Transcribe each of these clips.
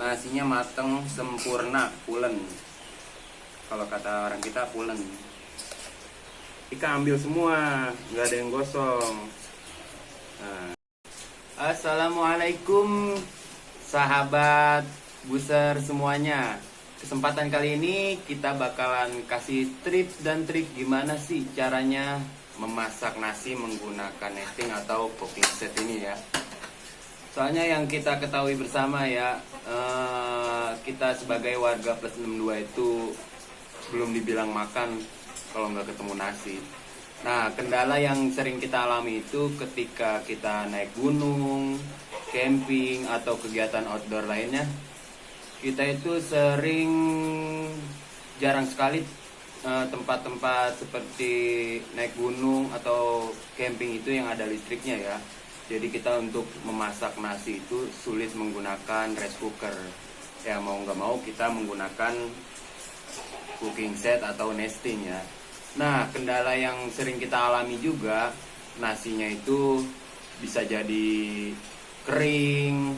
nasinya mateng sempurna, pulen. Kalau kata orang kita pulen. Ika ambil semua, nggak ada yang gosong. Nah. Assalamualaikum sahabat Buser semuanya. Kesempatan kali ini kita bakalan kasih tips dan trik gimana sih caranya memasak nasi menggunakan nesting atau cooking set ini ya. Soalnya yang kita ketahui bersama ya, kita sebagai warga plus 62 itu belum dibilang makan kalau nggak ketemu nasi. Nah, kendala yang sering kita alami itu ketika kita naik gunung, camping, atau kegiatan outdoor lainnya, kita itu jarang sekali tempat-tempat seperti naik gunung atau camping itu yang ada listriknya ya. Jadi kita untuk memasak nasi itu sulit menggunakan rice cooker. Ya mau nggak mau kita menggunakan cooking set atau nesting ya. Nah, kendala yang sering kita alami juga, nasinya itu bisa jadi kering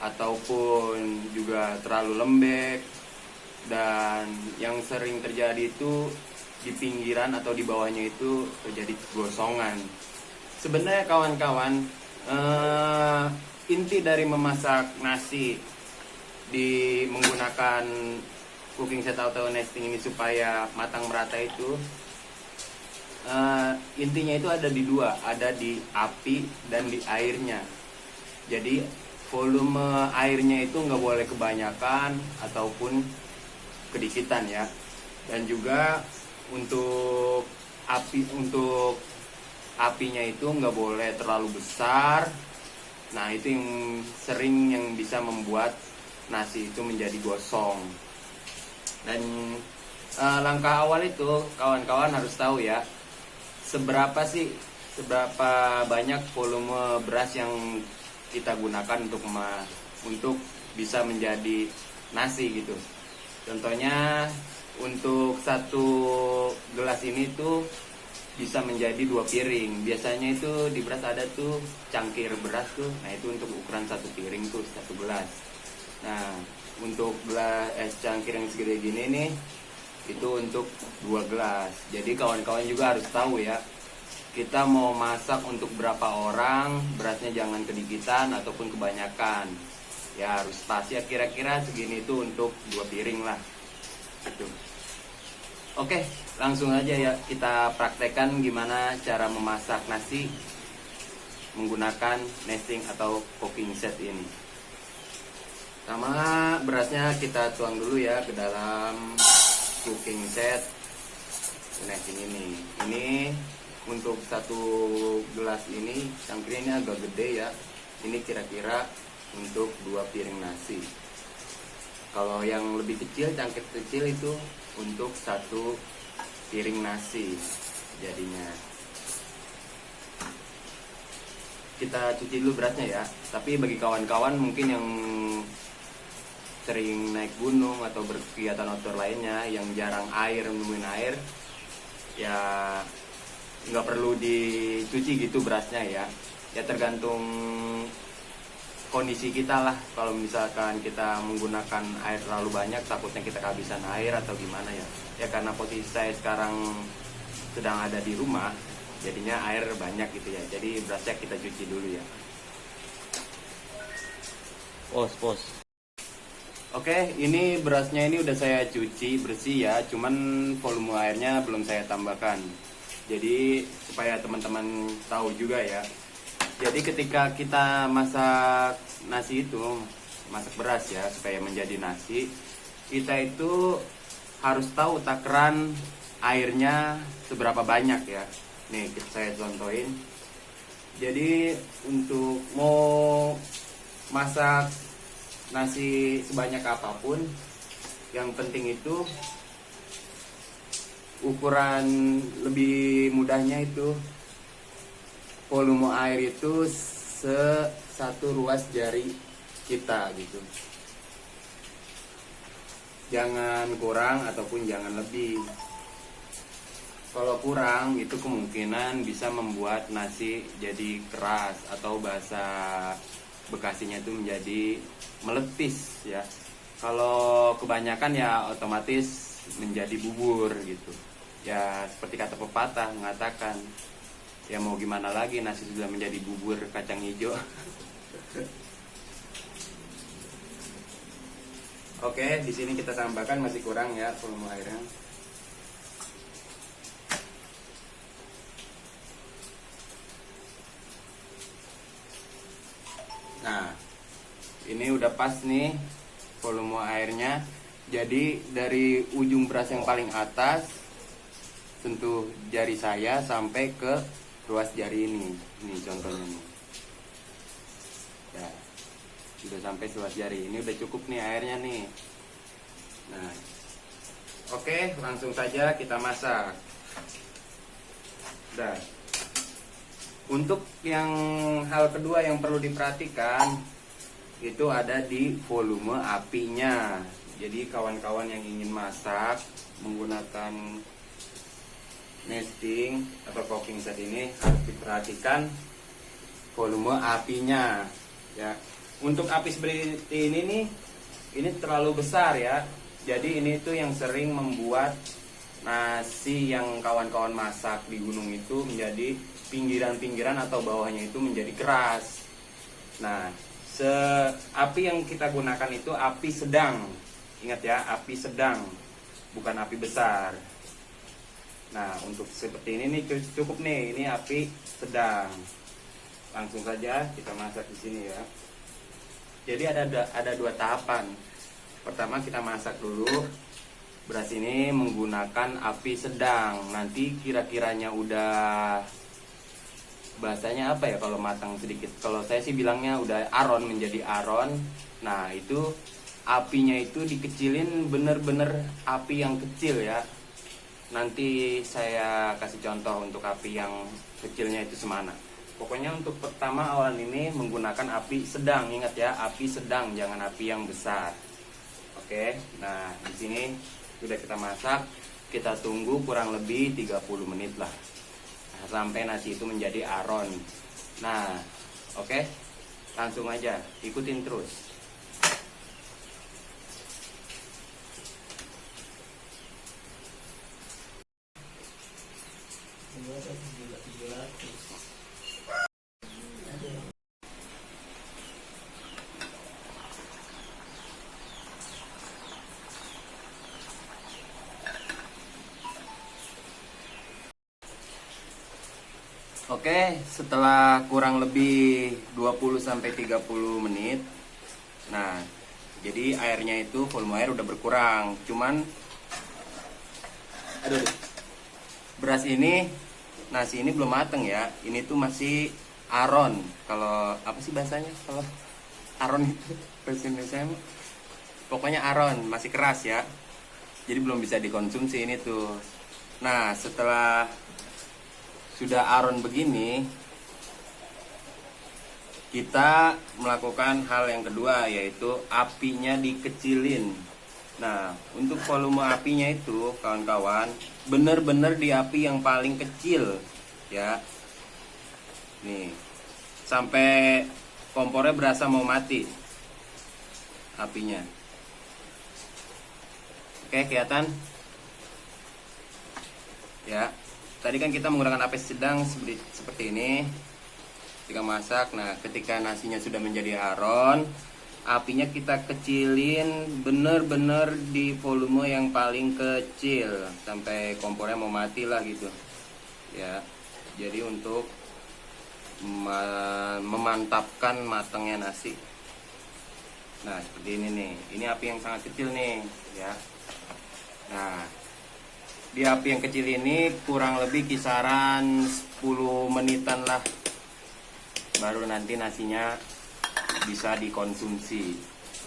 ataupun juga terlalu lembek, dan yang sering terjadi itu di pinggiran atau di bawahnya itu terjadi gosongan. Sebenarnya kawan-kawan, inti dari memasak nasi menggunakan cooking set atau nesting ini supaya matang merata itu, intinya itu ada di dua, ada di api dan di airnya. Jadi volume airnya itu nggak boleh kebanyakan ataupun kedikitan ya. Dan juga untuk apinya itu nggak boleh terlalu besar. Nah, itu yang bisa membuat nasi itu menjadi gosong. Dan langkah awal itu kawan-kawan harus tahu ya, seberapa banyak volume beras yang kita gunakan untuk bisa menjadi nasi gitu. Contohnya untuk satu gelas ini tuh bisa menjadi 2 piring. Biasanya itu di beras ada tuh cangkir beras tuh. Nah, itu untuk ukuran 1 piring tuh 1 gelas. Nah, untuk cangkir yang segede gini nih, itu untuk 2 gelas. Jadi kawan-kawan juga harus tahu ya, kita mau masak untuk berapa orang, berasnya jangan kedikitan ataupun kebanyakan. Ya harus pas ya, kira-kira segini itu untuk 2 piring lah gitu. Oke, langsung aja ya kita praktekkan gimana cara memasak nasi menggunakan nesting atau cooking set ini. Pertama, berasnya kita tuang dulu ya ke dalam cooking set nesting ini. Ini untuk 1 gelas ini, cangkirnya agak gede ya. Ini kira-kira untuk 2 piring nasi. Kalau yang lebih kecil, cangkir kecil itu untuk 1 piring nasi jadinya. Kita cuci dulu berasnya ya. Tapi bagi kawan-kawan mungkin yang sering naik gunung atau berkegiatan outdoor lainnya yang jarang nemuin air, ya nggak perlu dicuci gitu berasnya ya. Ya tergantung kondisi kita lah. Kalau misalkan kita menggunakan air terlalu banyak, takutnya kita kehabisan air atau gimana ya. Ya karena posisi saya sekarang sedang ada di rumah, jadinya air banyak gitu ya. Jadi berasnya kita cuci dulu ya. Pos. Oke, ini berasnya ini udah saya cuci bersih ya. Cuman volume airnya belum saya tambahkan. Jadi supaya teman-teman tahu juga ya. Jadi ketika kita masak nasi itu, masak beras ya supaya menjadi nasi, kita itu harus tahu takaran airnya seberapa banyak ya. Nih saya contohin. Jadi untuk mau masak nasi sebanyak apapun, yang penting itu ukuran lebih mudahnya itu volume air itu satu ruas jari kita gitu. Jangan kurang ataupun jangan lebih. Kalau kurang itu kemungkinan bisa membuat nasi jadi keras atau bahasa bekasinya itu menjadi meletis ya. Kalau kebanyakan ya otomatis menjadi bubur gitu. Ya seperti kata pepatah mengatakan, ya mau gimana lagi, nasi sudah menjadi bubur kacang hijau. Oke, di sini kita tambahkan masih kurang ya volume airnya. Nah, ini udah pas nih volume airnya. Jadi dari ujung beras yang paling atas sentuh jari saya sampai ke ruas jari ini. Ini contohnya nih. Ya, sudah sampai ruas jari. Ini udah cukup nih airnya nih. Nah, oke, langsung saja kita masak. Udah. Untuk yang hal kedua yang perlu diperhatikan itu ada di volume apinya. Jadi kawan-kawan yang ingin masak menggunakan nesting atau cooking set ini harus diperhatikan volume apinya ya. Untuk api seperti ini nih, ini terlalu besar ya. Jadi ini tuh yang sering membuat nasi yang kawan-kawan masak di gunung itu menjadi pinggiran-pinggiran atau bawahnya itu menjadi keras. Nah, api yang kita gunakan itu api sedang. Ingat ya, api sedang, bukan api besar. Nah, untuk seperti ini nih cukup nih, ini api sedang. Langsung saja kita masak di sini ya. Jadi ada dua tahapan. Pertama kita masak dulu beras ini menggunakan api sedang. Nanti kira-kiranya udah, bahasanya apa ya kalau matang sedikit? Kalau saya sih bilangnya udah aron, menjadi aron. Nah, itu apinya itu dikecilin, bener-bener api yang kecil ya. Nanti saya kasih contoh untuk api yang kecilnya itu semana. Pokoknya untuk pertama awal ini menggunakan api sedang. Ingat ya, api sedang, jangan api yang besar. Oke, nah di sini sudah kita masak. Kita tunggu kurang lebih 30 menit lah, sampai nasi itu menjadi aron. Nah, oke, langsung aja ikutin terus. Oke, setelah kurang lebih 20-30 menit. Nah, jadi airnya itu, volume air udah berkurang. Cuman beras ini, nasi ini belum mateng ya. Ini tuh masih aron. Kalau apa sih bahasanya kalau aron itu bahasa Indonesia? Pokoknya aron, masih keras ya. Jadi belum bisa dikonsumsi ini tuh. Nah, setelah sudah aron begini, kita melakukan hal yang kedua, yaitu apinya dikecilin. Nah, untuk volume apinya itu kawan-kawan bener-bener di api yang paling kecil ya. Nih, sampai kompornya berasa mau mati apinya. Oke, kelihatan ya. Tadi kan kita menggunakan api sedang seperti ini ketika masak. Nah, ketika nasinya sudah menjadi aron, apinya kita kecilin bener-bener di volume yang paling kecil sampai kompornya mau mati lah gitu ya. Jadi untuk memantapkan matangnya nasi. Nah, seperti ini nih. Ini api yang sangat kecil nih ya. Nah, di api yang kecil ini kurang lebih kisaran 10 menitan lah, baru nanti nasinya bisa dikonsumsi.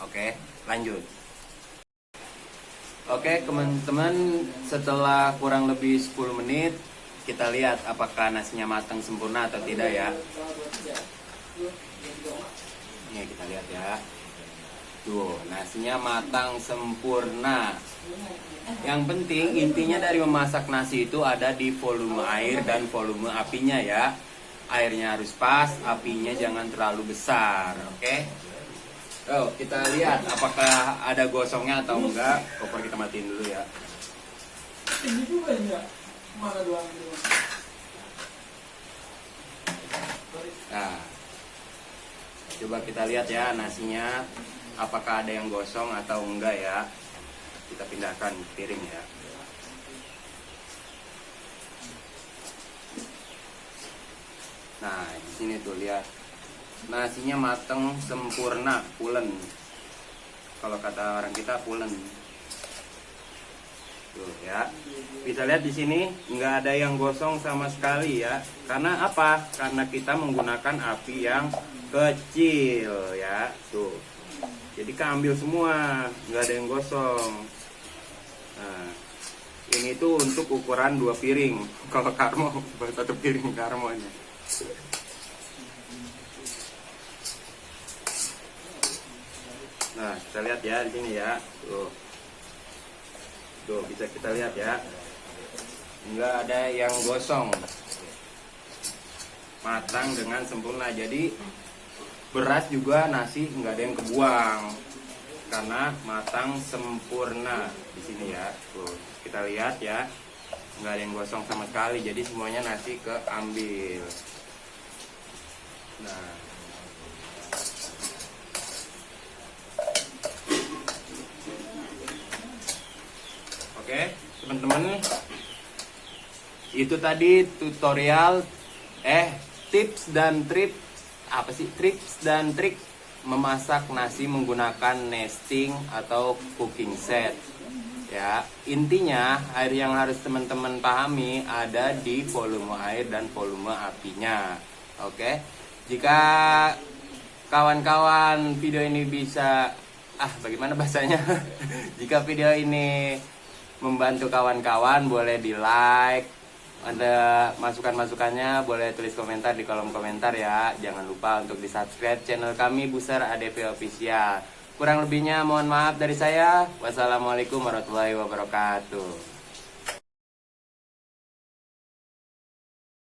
Oke, lanjut. Oke teman-teman, setelah kurang lebih 10 menit kita lihat apakah nasinya matang sempurna atau tidak ya. Ini kita lihat ya. Tuh, nasinya matang sempurna. Yang penting intinya dari memasak nasi itu ada di volume air dan volume apinya ya. airnya harus pas, apinya jangan terlalu besar. Oke. Oh, kita lihat apakah ada gosongnya atau enggak. Kompor kita matiin dulu ya. Ini juga enggak. Mana doang. Nah, coba kita lihat ya nasinya, apakah ada yang gosong atau enggak ya. Kita pindahkan piring ya. Nah, di sini tuh lihat. Nasinya mateng sempurna, pulen. Kalau kata orang kita pulen. Tuh ya. Bisa lihat di sini nggak ada yang gosong sama sekali ya. Karena apa? Karena kita menggunakan api yang kecil ya. Tuh. Jadi keambil semua, nggak ada yang gosong. Nah, ini tuh untuk ukuran 2 piring. Kalau Karmo, baru 1 piring Karmonya. Nah, kita lihat ya di sini ya. Tuh, bisa kita lihat ya. Nggak ada yang gosong. Matang dengan sempurna. Jadi beras juga nasi nggak ada yang kebuang. Karena matang sempurna di sini ya. Tuh, kita lihat ya. Nggak ada yang gosong sama sekali. Jadi semuanya nasi keambil. Nah, oke, teman-teman, itu tadi tutorial tips dan trik memasak nasi menggunakan nesting atau cooking set. Ya, intinya air yang harus teman-teman pahami ada di volume air dan volume apinya. Oke. Jika kawan-kawan video ini bisa bagaimana bahasanya? Jika video ini membantu kawan-kawan, boleh di like. Ada masukan-masukannya boleh tulis komentar di kolom komentar ya. Jangan lupa untuk di subscribe channel kami Buser ADV Official. Kurang lebihnya mohon maaf dari saya. Wassalamualaikum warahmatullahi wabarakatuh.